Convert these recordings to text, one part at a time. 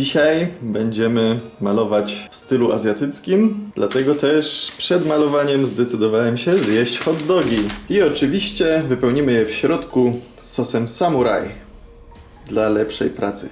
Dzisiaj będziemy malować w stylu azjatyckim, dlatego też przed malowaniem zdecydowałem się zjeść hot dogi. I oczywiście wypełnimy je w środku sosem samuraj dla lepszej pracy.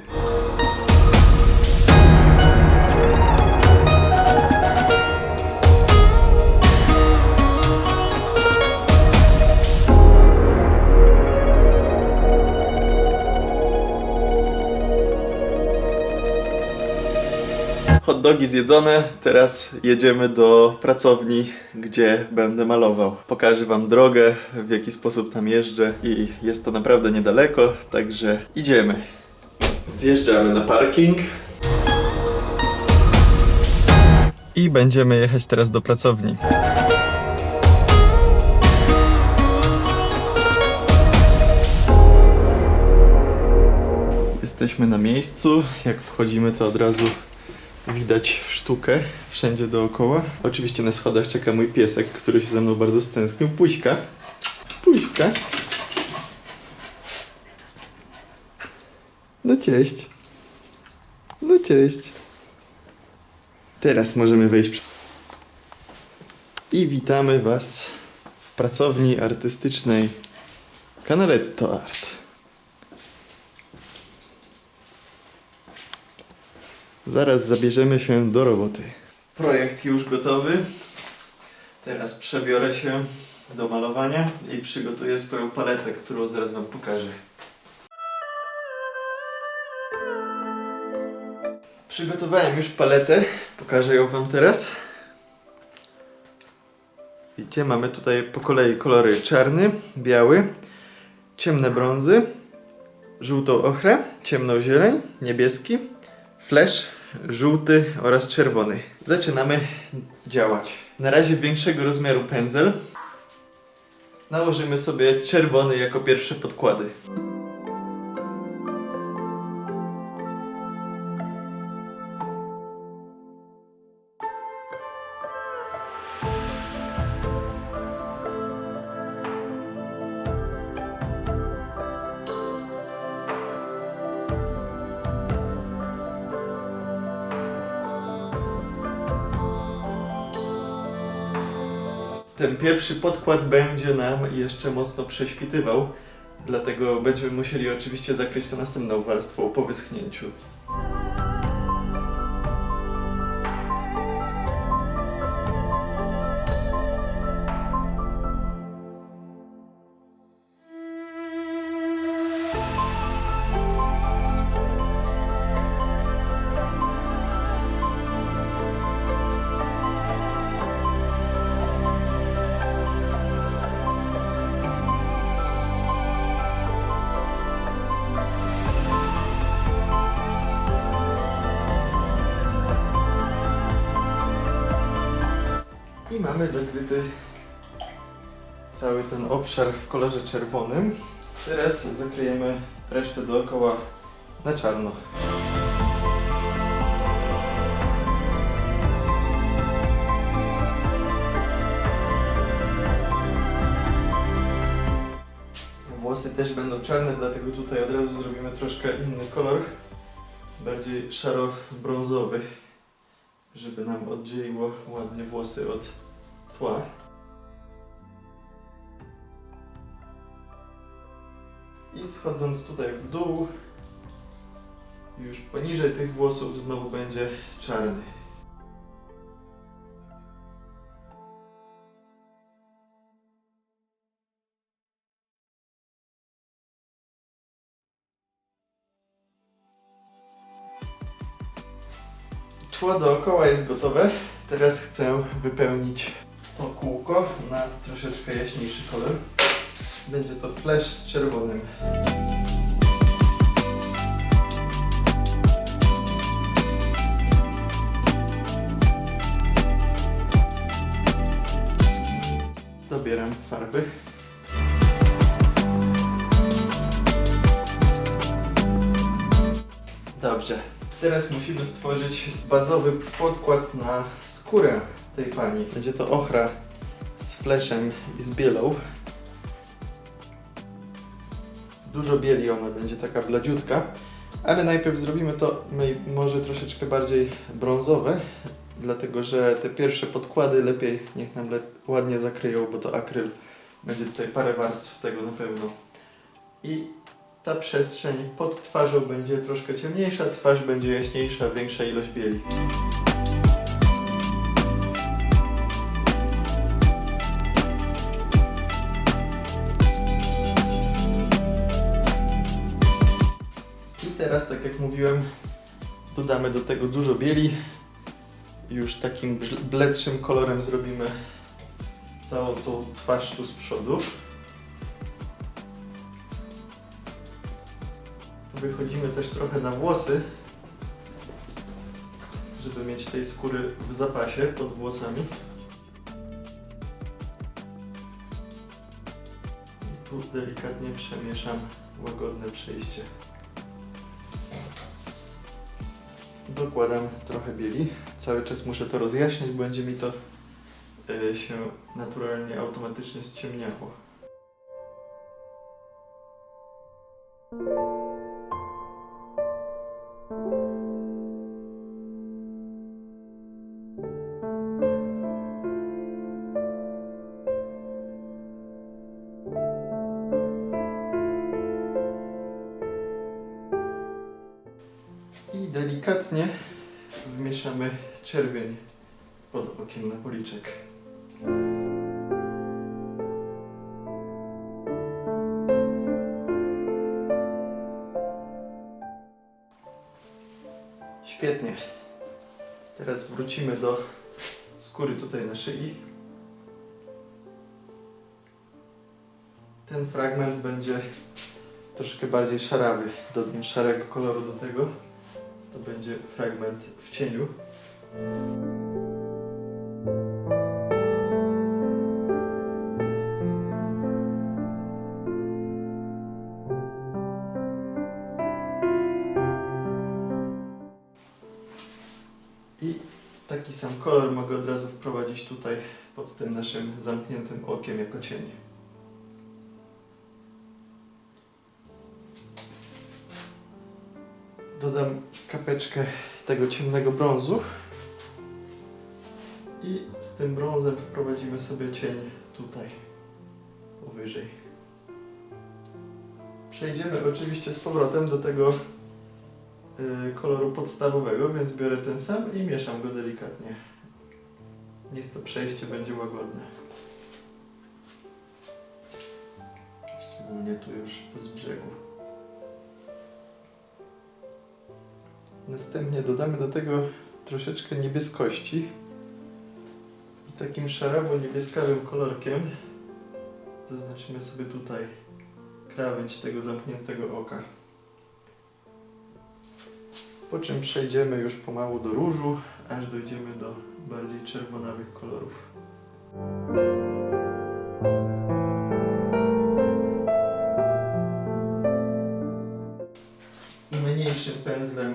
Hot dogi zjedzone, teraz jedziemy do pracowni, gdzie będę malował. Pokażę wam drogę, w jaki sposób tam jeżdżę i jest to naprawdę niedaleko, także idziemy. Zjeżdżamy na parking. I będziemy jechać teraz do pracowni. Jesteśmy na miejscu, jak wchodzimy to od razu widać sztukę wszędzie dookoła. Oczywiście na schodach czeka mój piesek, który się ze mną bardzo stęsknił. Puśka. Puśka. No cześć. No cześć. Teraz możemy wejść. I witamy was w pracowni artystycznej Canaletto Art. Zaraz zabierzemy się do roboty. Projekt już gotowy. Teraz przebiorę się do malowania i przygotuję swoją paletę, którą zaraz wam pokażę. Przygotowałem już paletę, pokażę ją wam teraz. Widzicie, mamy tutaj po kolei kolory czarny, biały, ciemne brązy, żółtą ochrę, ciemną zieleń, niebieski, flash, żółty oraz czerwony. Zaczynamy działać. Na razie większego rozmiaru pędzel. Nałożymy sobie czerwony jako pierwsze podkłady. Ten pierwszy podkład będzie nam jeszcze mocno prześwitywał, dlatego będziemy musieli oczywiście zakryć to następną warstwą po wyschnięciu. I mamy zakryty cały ten obszar w kolorze czerwonym. Teraz zakryjemy resztę dookoła na czarno. Włosy też będą czarne, dlatego tutaj od razu zrobimy troszkę inny kolor, bardziej szaro-brązowy, żeby nam oddzieliło ładnie włosy od tła. I schodząc tutaj w dół, już poniżej tych włosów znowu będzie czarny. Tło dookoła jest gotowe. Teraz chcę wypełnić to kółko na troszeczkę jaśniejszy kolor. Będzie to flash z czerwonym. Dobieram farby. Dobrze. Teraz musimy stworzyć bazowy podkład na skórę tej pani. Będzie to ochra z flashem i z bielą. Dużo bieli ona będzie, taka bladziutka. Ale najpierw zrobimy to może troszeczkę bardziej brązowe, dlatego że te pierwsze podkłady lepiej niech nam ładnie zakryją, bo to akryl. Będzie tutaj parę warstw tego na pewno. I ta przestrzeń pod twarzą będzie troszkę ciemniejsza, twarz będzie jaśniejsza, większa ilość bieli. I teraz, tak jak mówiłem, dodamy do tego dużo bieli. Już takim bledszym kolorem zrobimy całą tą twarz tu z przodu. Wychodzimy też trochę na włosy, żeby mieć tej skóry w zapasie pod włosami. I tu delikatnie przemieszam, łagodne przejście. Dokładam trochę bieli. Cały czas muszę to rozjaśniać, bo będzie mi to się naturalnie, automatycznie ściemniało. I delikatnie wmieszamy czerwień pod okiem na policzek. Świetnie. Teraz wrócimy do skóry tutaj na szyi. Ten fragment będzie troszkę bardziej szarawy. Dodam szarego koloru do tego. To będzie fragment w cieniu. I taki sam kolor mogę od razu wprowadzić tutaj pod tym naszym zamkniętym okiem jako cień. Dodam kapeczkę tego ciemnego brązu i z tym brązem wprowadzimy sobie cień tutaj, powyżej. Przejdziemy oczywiście z powrotem do tego koloru podstawowego, więc biorę ten sam i mieszam go delikatnie. Niech to przejście będzie łagodne. Szczególnie tu już z brzegu. Następnie dodamy do tego troszeczkę niebieskości i takim szarawo-niebieskawym kolorkiem zaznaczymy sobie tutaj krawędź tego zamkniętego oka. Po czym przejdziemy już pomału do różu, aż dojdziemy do bardziej czerwonawych kolorów. Mniejszym pędzlem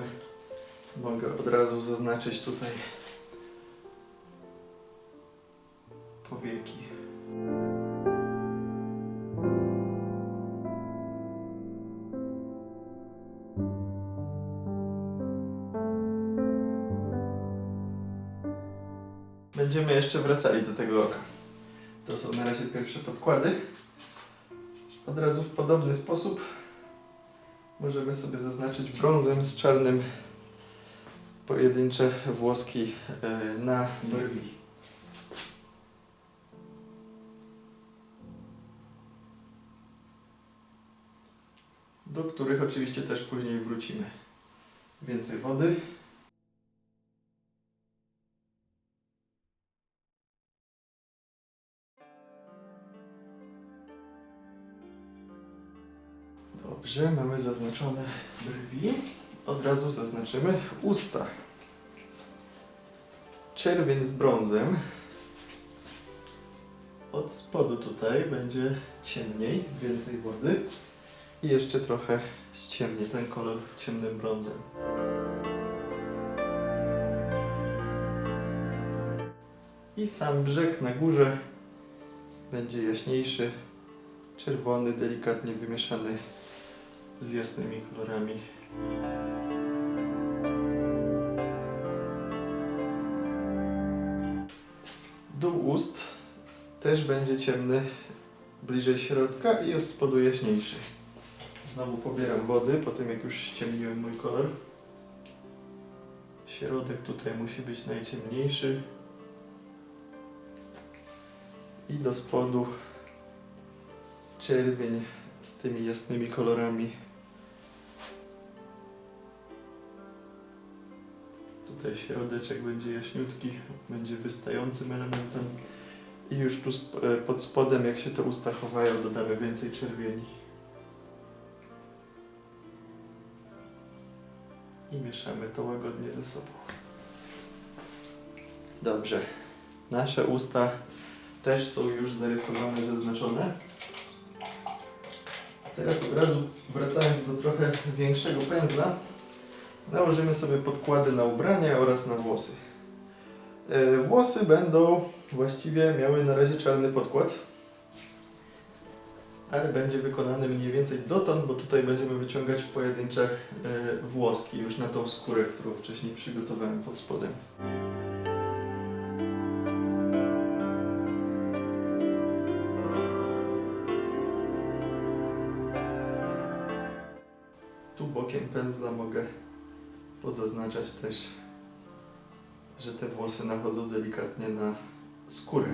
mogę od razu zaznaczyć tutaj powieki. Będziemy jeszcze wracali do tego oka. To są na razie pierwsze podkłady. Od razu w podobny sposób możemy sobie zaznaczyć brązem z czarnym pojedyncze włoski na brwi. Do których oczywiście też później wrócimy. Więcej wody. Dobrze, mamy zaznaczone brwi. Od razu zaznaczymy usta. Czerwień z brązem. Od spodu tutaj będzie ciemniej, więcej wody. I jeszcze trochę ściemnie ten kolor ciemnym brązem. I sam brzeg na górze będzie jaśniejszy, czerwony, delikatnie wymieszany z jasnymi kolorami Dół ust też będzie ciemny bliżej środka i od spodu jaśniejszy. Znowu pobieram wody po tym, jak już ściemniłem mój kolor. Środek tutaj musi być najciemniejszy. I do spodu czerwień z tymi jasnymi kolorami. Tutaj środeczek będzie jaśniutki, będzie wystającym elementem. I już tu pod spodem, jak się te usta chowają, dodamy więcej czerwieni. I mieszamy to łagodnie ze sobą. Dobrze. Nasze usta też są już zarysowane, zaznaczone. Teraz od razu, wracając do trochę większego pędzla, nałożymy sobie podkłady na ubrania oraz na włosy. Włosy będą właściwie miały na razie czarny podkład, ale będzie wykonany mniej więcej dotąd, bo tutaj będziemy wyciągać pojedyncze włoski już na tą skórę, którą wcześniej przygotowałem pod spodem. Tu bokiem pędzla mogę pozaznaczać też, że te włosy nachodzą delikatnie na skórę.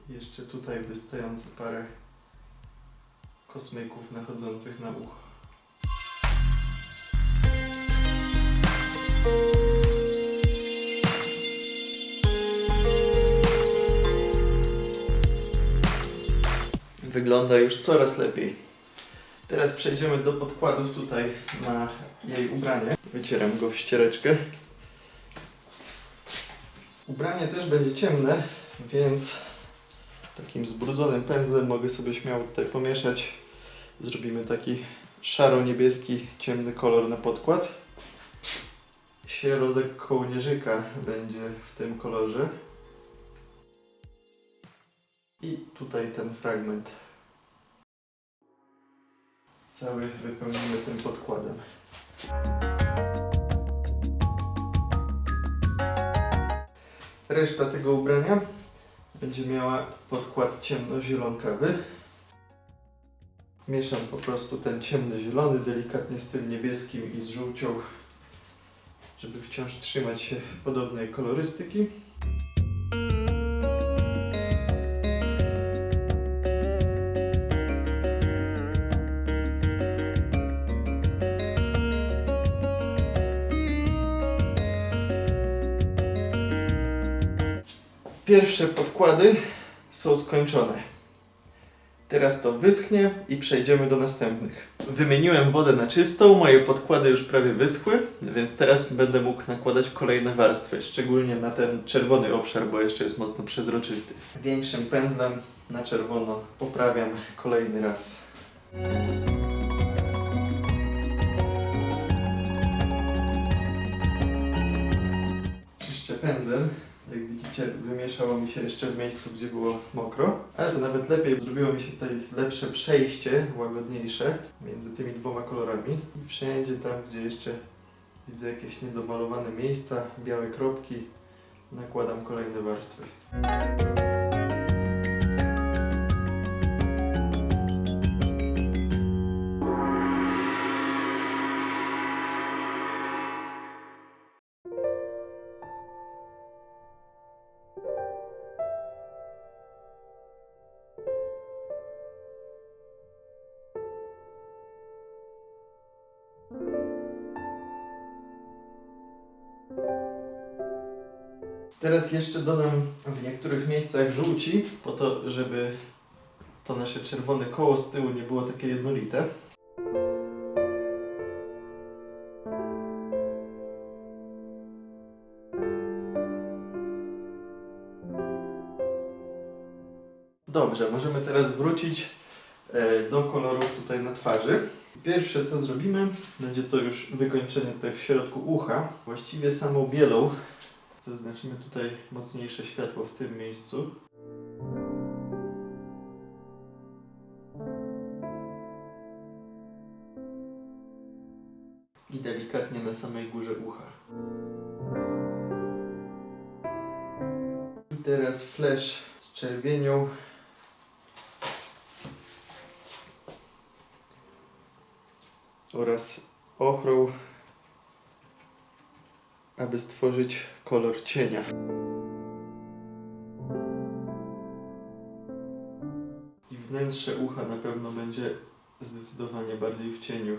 Jeszcze tutaj wystające parę kosmyków nachodzących na ucho. Wygląda już coraz lepiej. Teraz przejdziemy do podkładów tutaj na jej ubranie. Wycieram go w ściereczkę. Ubranie też będzie ciemne, więc takim zbrudzonym pędzlem mogę sobie śmiało tutaj pomieszać. Zrobimy taki szaro-niebieski, ciemny kolor na podkład. Środek kołnierzyka będzie w tym kolorze. I tutaj ten fragment. Cały wypełnimy tym podkładem. Reszta tego ubrania będzie miała podkład ciemnozielonkawy. Mieszam po prostu ten ciemny zielony delikatnie z tym niebieskim i z żółcią, żeby wciąż trzymać się podobnej kolorystyki. Pierwsze podkłady są skończone. Teraz to wyschnie i przejdziemy do następnych. Wymieniłem wodę na czystą, moje podkłady już prawie wyschły, więc teraz będę mógł nakładać kolejne warstwy, szczególnie na ten czerwony obszar, bo jeszcze jest mocno przezroczysty. Większym pędzlem na czerwono poprawiam kolejny raz. Czyszczę pędzel, jak widzicie. wymieszało mi się jeszcze w miejscu, gdzie było mokro, ale to nawet lepiej, zrobiło mi się tutaj lepsze przejście, łagodniejsze między tymi dwoma kolorami i wszędzie tam, gdzie jeszcze widzę jakieś niedomalowane miejsca, białe kropki, nakładam kolejne warstwy. Teraz jeszcze dodam w niektórych miejscach żółci, po to, żeby to nasze czerwone koło z tyłu nie było takie jednolite. Dobrze, możemy teraz wrócić do kolorów tutaj na twarzy. Pierwsze co zrobimy, będzie to już wykończenie tutaj w środku ucha. Właściwie samą bielą zaznaczymy tutaj mocniejsze światło w tym miejscu. I delikatnie na samej górze ucha. I teraz flash z czerwienią. Oraz ochrą, aby stworzyć kolor cienia. I wnętrze ucha na pewno będzie zdecydowanie bardziej w cieniu.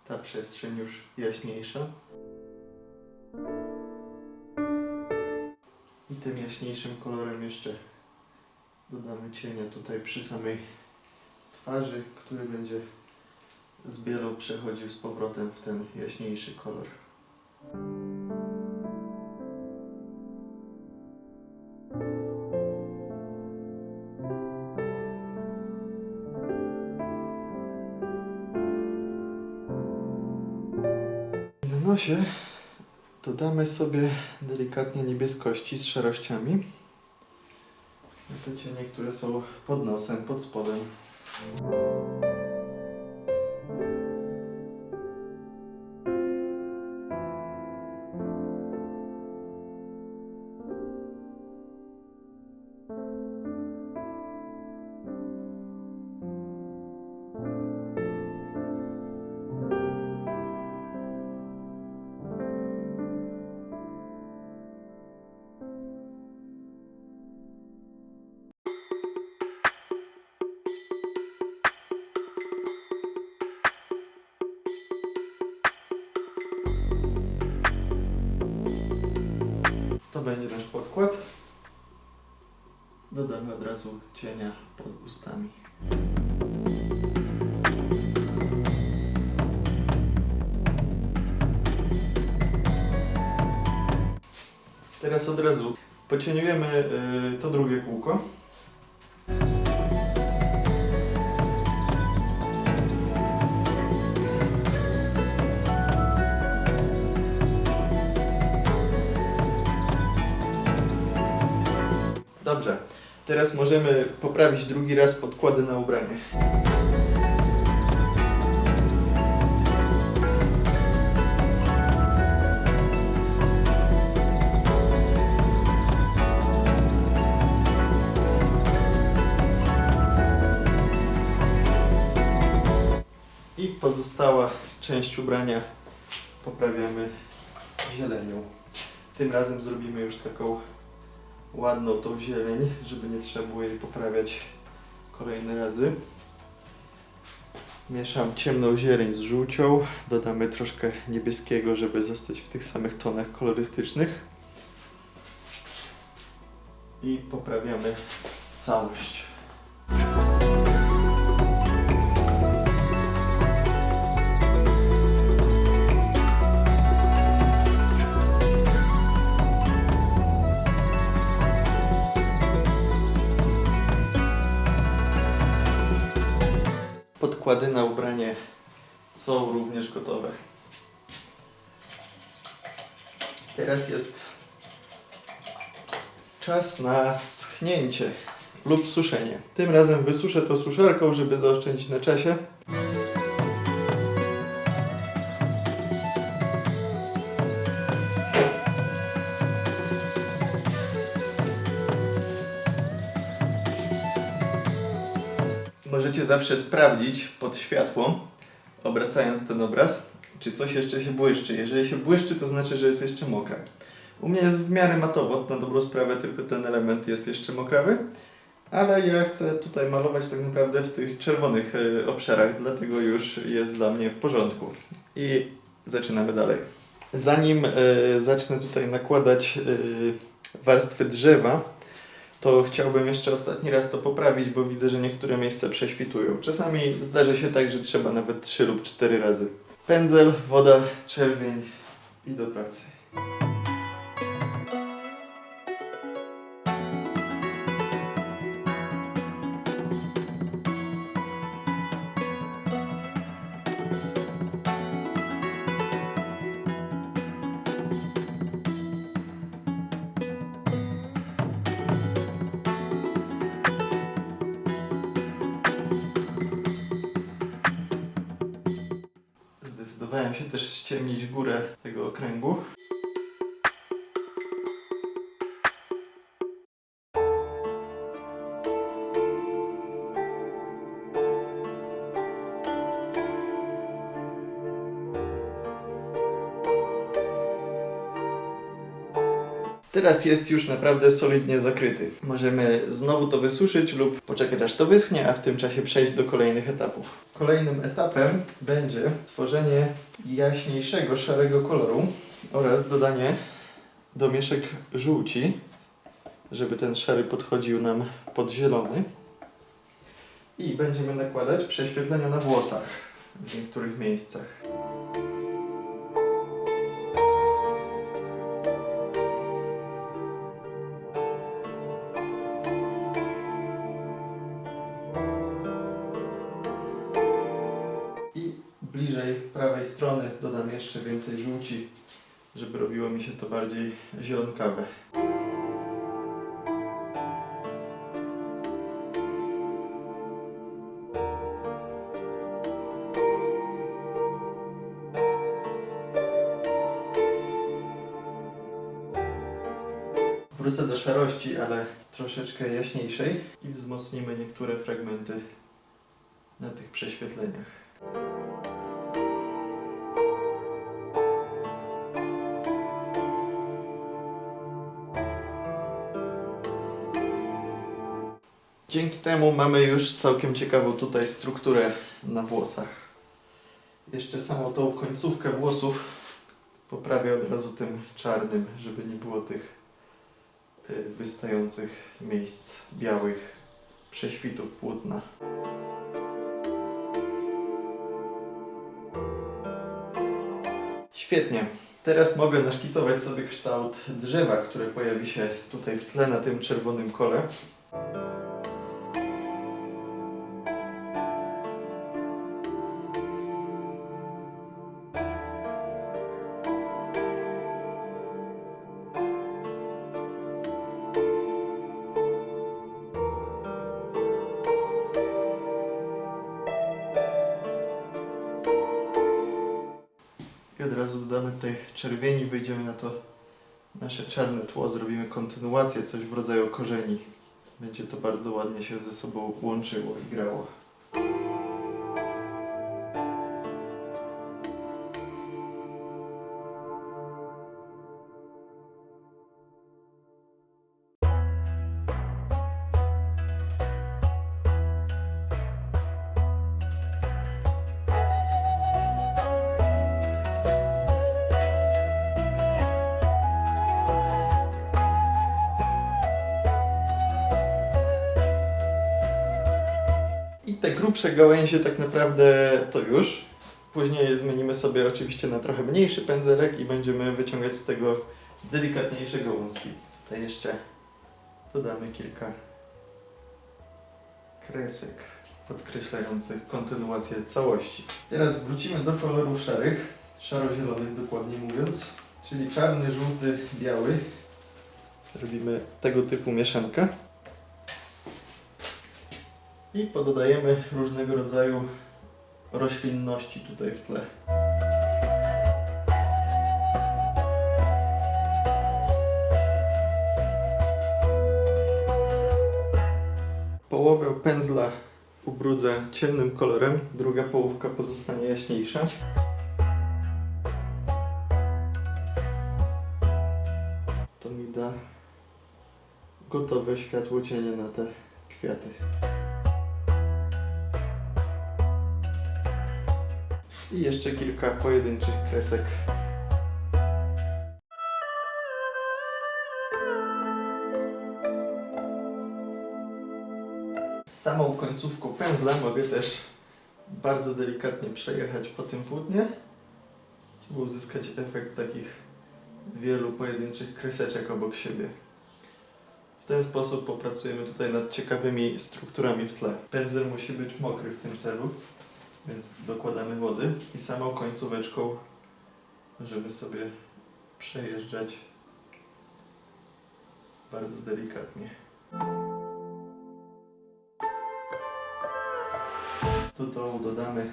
Ta przestrzeń już jaśniejsza. I tym jaśniejszym kolorem jeszcze dodamy cienia tutaj przy samej twarzy, który będzie z bielą przechodził z powrotem w ten jaśniejszy kolor. Na nosie dodamy sobie delikatnie niebieskości z szarościami. Te cienie, które są pod nosem, pod spodem. To będzie nasz podkład. Dodamy od razu cienia pod ustami. Teraz od razu pocieniujemy to drugie kółko. Dobrze, teraz możemy poprawić drugi raz podkłady na ubranie. I pozostała część ubrania poprawiamy zielenią. Tym razem zrobimy już taką ładną tą zieleń, żeby nie trzeba było jej poprawiać kolejne razy. Mieszam ciemną zieleń z żółcią, dodamy troszkę niebieskiego, żeby zostać w tych samych tonach kolorystycznych. I poprawiamy całość. Nakłady na ubranie są również gotowe. Teraz jest czas na schnięcie lub suszenie. Tym razem wysuszę to suszarką, żeby zaoszczędzić na czasie. Możecie zawsze sprawdzić pod światło, obracając ten obraz, czy coś jeszcze się błyszczy. Jeżeli się błyszczy, to znaczy, że jest jeszcze mokre. U mnie jest w miarę matowo, na dobrą sprawę, tylko ten element jest jeszcze mokrawy. Ale ja chcę tutaj malować tak naprawdę w tych czerwonych obszarach, dlatego już jest dla mnie w porządku. I zaczynamy dalej. Zanim zacznę tutaj nakładać warstwy drzewa, to chciałbym jeszcze ostatni raz to poprawić, bo widzę, że niektóre miejsca prześwitują. Czasami zdarzy się tak, że trzeba nawet 3 lub 4 razy. Pędzel, woda, czerwień i do pracy. Zdecydowałem się też ściemnić górę tego okręgu. Teraz jest już naprawdę solidnie zakryty. Możemy znowu to wysuszyć lub poczekać aż to wyschnie, a w tym czasie przejść do kolejnych etapów. Kolejnym etapem będzie tworzenie jaśniejszego szarego koloru oraz dodanie domieszek żółci, żeby ten szary podchodził nam pod zielony. I będziemy nakładać prześwietlenia na włosach w niektórych miejscach. Bliżej prawej strony dodam jeszcze więcej żółci, żeby robiło mi się to bardziej zielonkawe. Wrócę do szarości, ale troszeczkę jaśniejszej i wzmocnimy niektóre fragmenty na tych prześwietleniach. Dzięki temu mamy już całkiem ciekawą tutaj strukturę na włosach. Jeszcze samą tą końcówkę włosów poprawię od razu tym czarnym, żeby nie było tych wystających miejsc białych prześwitów płótna. Świetnie. Teraz mogę naszkicować sobie kształt drzewa, które pojawi się tutaj w tle na tym czerwonym kole. I od razu dodamy tutaj czerwieni, wyjdziemy na to nasze czarne tło, zrobimy kontynuację, coś w rodzaju korzeni. Będzie to bardzo ładnie się ze sobą łączyło i grało. I te grubsze gałęzie tak naprawdę to już. Później zmienimy sobie oczywiście na trochę mniejszy pędzelek i będziemy wyciągać z tego delikatniejsze gałązki. Tutaj jeszcze dodamy kilka kresek. podkreślających kontynuację całości. Teraz wrócimy do kolorów szarych, szaro-zielonych dokładnie mówiąc, czyli czarny, żółty, biały. Robimy tego typu mieszankę. I pododajemy różnego rodzaju roślinności tutaj w tle. Połowę pędzla ubrudzę ciemnym kolorem, druga połówka pozostanie jaśniejsza. To mi da gotowe światło cienie na te kwiaty. I jeszcze kilka pojedynczych kresek. Samą końcówką pędzla mogę też bardzo delikatnie przejechać po tym płótnie, żeby uzyskać efekt takich wielu pojedynczych kreseczek obok siebie. W ten sposób popracujemy tutaj nad ciekawymi strukturami w tle. Pędzel musi być mokry w tym celu, więc dokładamy wody i samą końcóweczką możemy sobie przejeżdżać bardzo delikatnie. Do dołu dodamy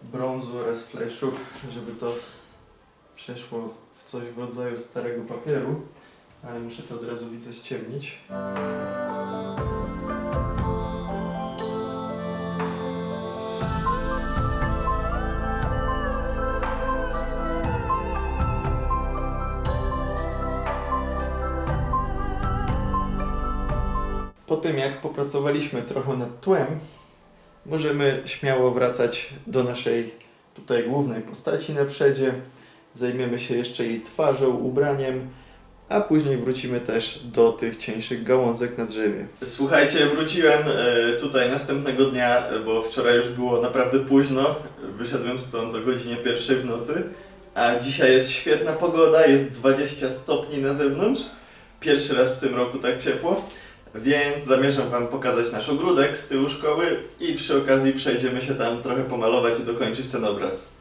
brązu oraz fleszu, żeby to przeszło w coś w rodzaju starego papieru, ale muszę to od razu widzę ściemnić. Po tym jak popracowaliśmy trochę nad tłem, możemy śmiało wracać do naszej tutaj głównej postaci na przedzie. Zajmiemy się jeszcze jej twarzą, ubraniem, a później wrócimy też do tych cieńszych gałązek na drzewie. Słuchajcie, wróciłem tutaj następnego dnia, bo wczoraj już było naprawdę późno. Wyszedłem stąd o godzinie 1 w nocy, a dzisiaj jest świetna pogoda, jest 20 stopni na zewnątrz. Pierwszy raz w tym roku tak ciepło. Więc zamierzam Wam pokazać nasz ogródek z tyłu szkoły i przy okazji przejdziemy się tam trochę pomalować i dokończyć ten obraz.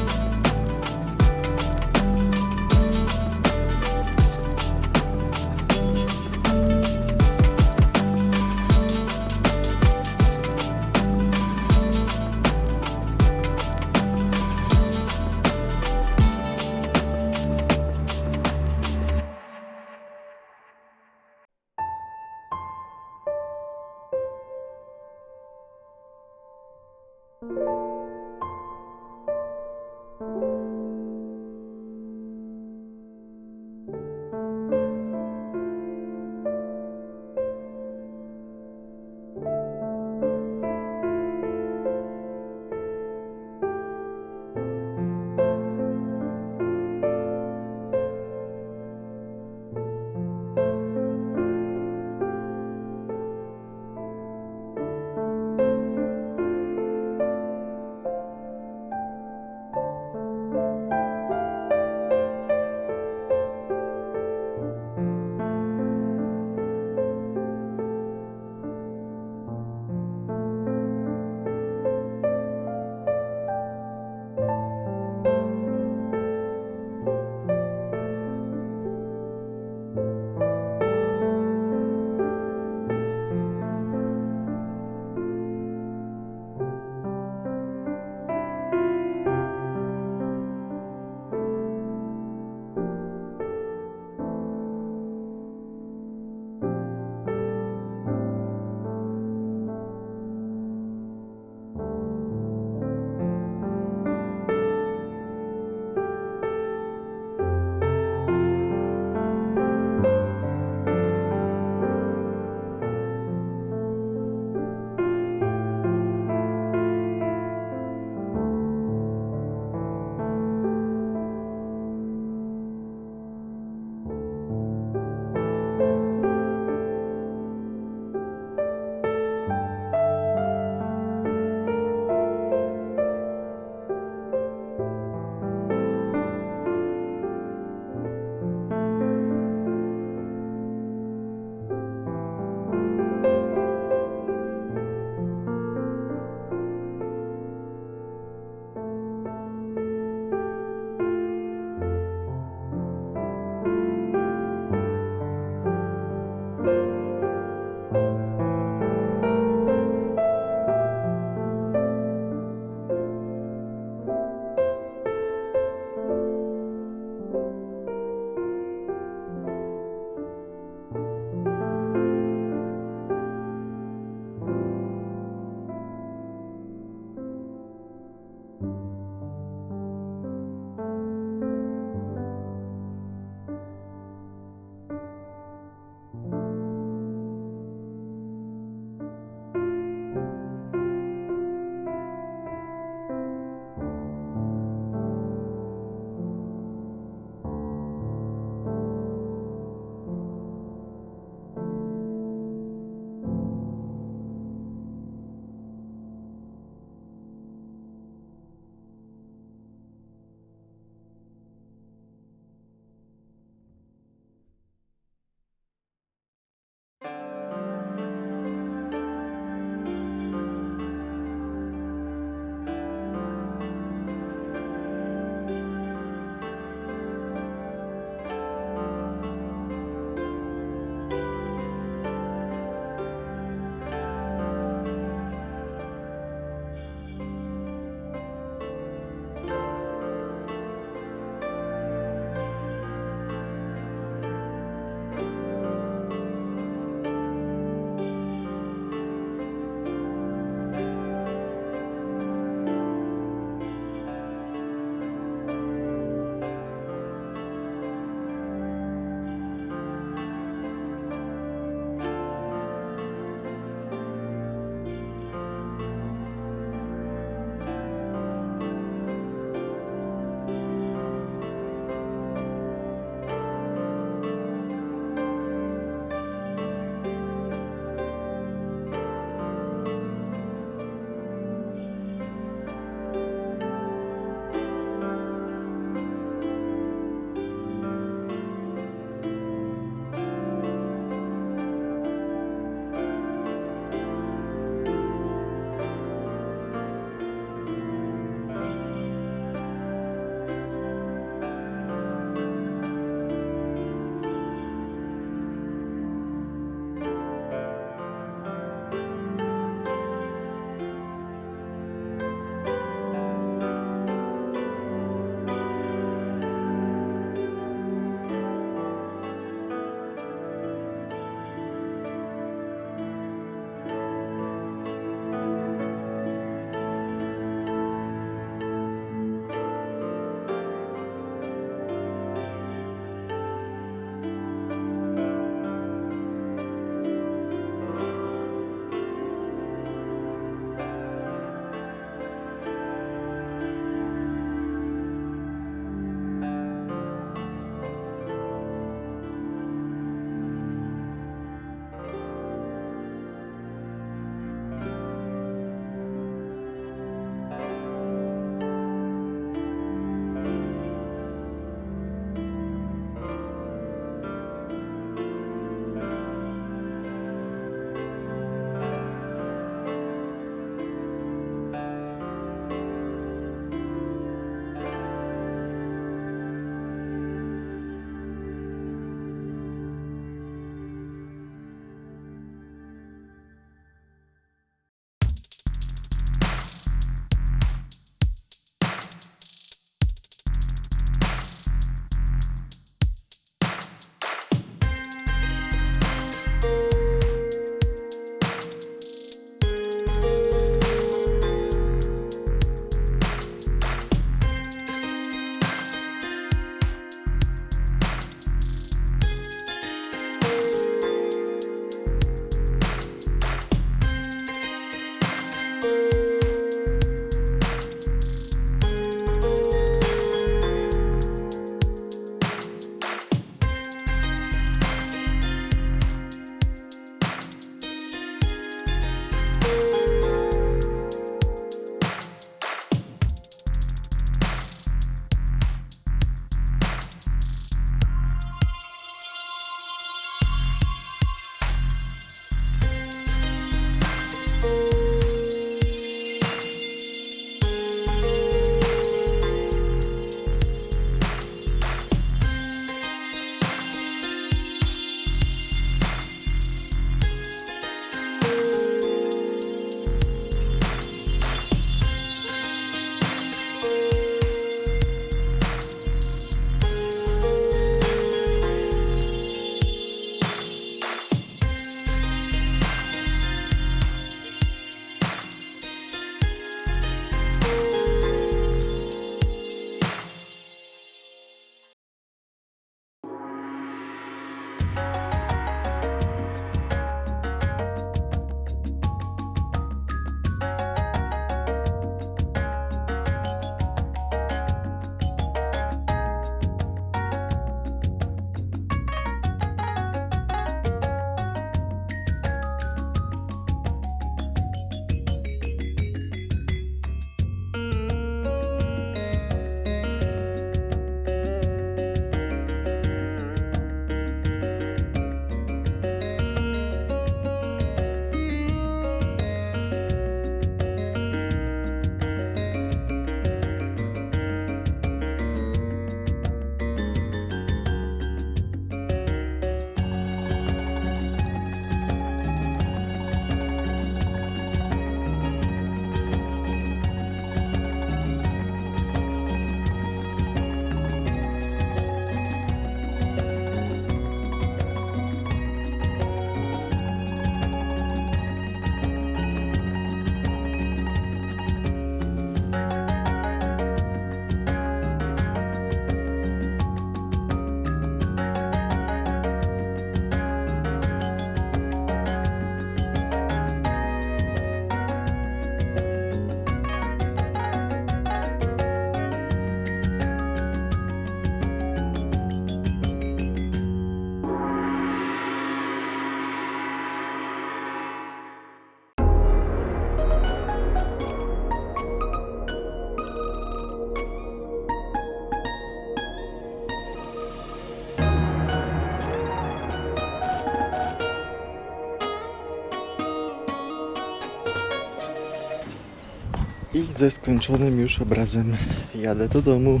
ze skończonym już obrazem jadę do domu.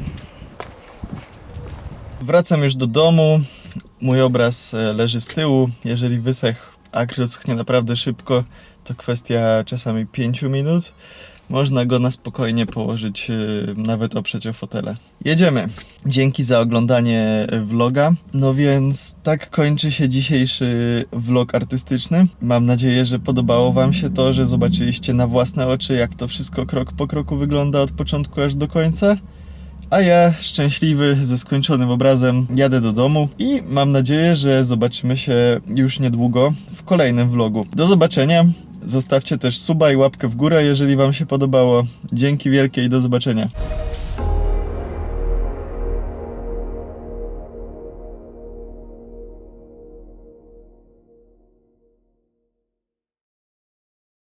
Wracam już do domu. Mój obraz leży z tyłu. Jeżeli wysechł, akryl schnie naprawdę szybko, to kwestia czasami 5 minut. Można go na spokojnie położyć, nawet oprzeć o fotele. Jedziemy! Dzięki za oglądanie vloga. No więc tak kończy się dzisiejszy vlog artystyczny. Mam nadzieję, że podobało Wam się to, że zobaczyliście na własne oczy, jak to wszystko krok po kroku wygląda od początku aż do końca. A ja, szczęśliwy, ze skończonym obrazem, jadę do domu i mam nadzieję, że zobaczymy się już niedługo w kolejnym vlogu. Do zobaczenia! Zostawcie też suba i łapkę w górę, jeżeli Wam się podobało. Dzięki wielkie i do zobaczenia.